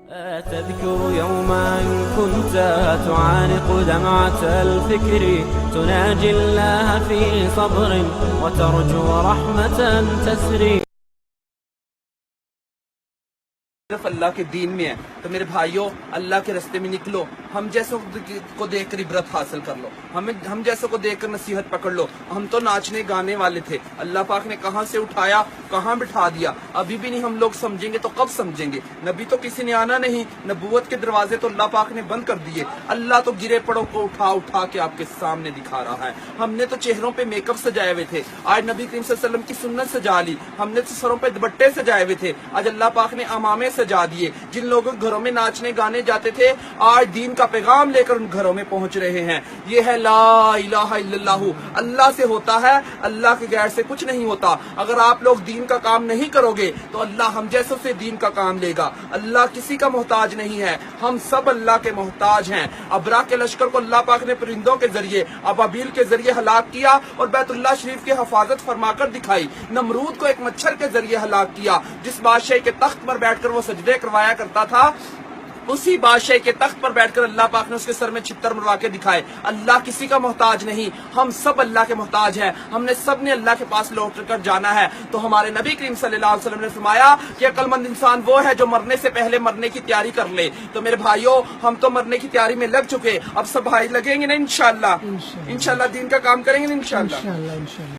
تذكر يوما كنت تعانق دمعة الفكر تناجي الله في صبر وترجو رحمة تسري. صرف اللہ کے دین میں ہے تو میرے بھائیوں اللہ کے رستے میں نکلو. ہم جیسوں کو دیکھ کر عبرت حاصل کر لو, ہم جیسوں کو دیکھ کر نصیحت پکڑ لو. ہم تو ناچنے گانے والے تھے, اللہ پاک نے کہاں سے اٹھایا کہاں بٹھا دیا. ابھی بھی نہیں ہم لوگ سمجھیں گے تو کب سمجھیں گے. نبی تو کسی نے آنا نہیں, نبوت کے دروازے تو اللہ پاک نے بند کر دیے. اللہ تو گرے پڑوں کو اٹھا اٹھا کے آپ کے سامنے دکھا رہا ہے. ہم نے تو چہروں پہ میک اپ سجائے ہوئے تھے, آج نبی کریم صلی اللہ علیہ وسلم کی سنت سجا لی. ہم نے تو سروں پہ دوپٹے سجائے ہوئے تھے, آج اللہ پاک نے امامے سجا دیے. جن لوگوں کے گھروں میں ناچنے گانے جاتے تھے آج دین کا پیغام لے کر ان گھروں میں پہنچ رہے ہیں. یہ ہے لا الہ الا اللہ. اللہ سے ہوتا ہے, اللہ کے غیر سے کچھ نہیں ہوتا. اگر آپ لوگ دین کا کام نہیں کرو گے تو اللہ ہم جیسوں سے دین کا کام لے گا. اللہ کسی کا محتاج نہیں ہے, ہم سب اللہ کے محتاج ہیں. ابرا کے لشکر کو اللہ پاک نے پرندوں کے ذریعے ابابیل کے ذریعے ہلاک کیا اور بیت اللہ شریف کی حفاظت فرما کر دکھائی. نمرود کو ایک مچھر کے ذریعے ہلاک کیا. جس بادشاہ کے تخت پر بیٹھ کر وہ سجدے کروایا کرتا تھا, اسی بادشاہ کے تخت پر بیٹھ کر اللہ پاک نے اس کے سر میں چھتر مروا کے دکھائے. اللہ کسی کا محتاج نہیں, ہم سب اللہ کے محتاج ہیں. ہم نے سب نے اللہ کے پاس لوٹ کر جانا ہے. تو ہمارے نبی کریم صلی اللہ علیہ وسلم نے فرمایا کہ عقل مند انسان وہ ہے جو مرنے سے پہلے مرنے کی تیاری کر لے. تو میرے بھائیوں ہم تو مرنے کی تیاری میں لگ چکے, اب سب بھائی لگیں گے نا انشاءاللہ. انشاءاللہ دین کا کام کریں گے نا انشاءاللہ.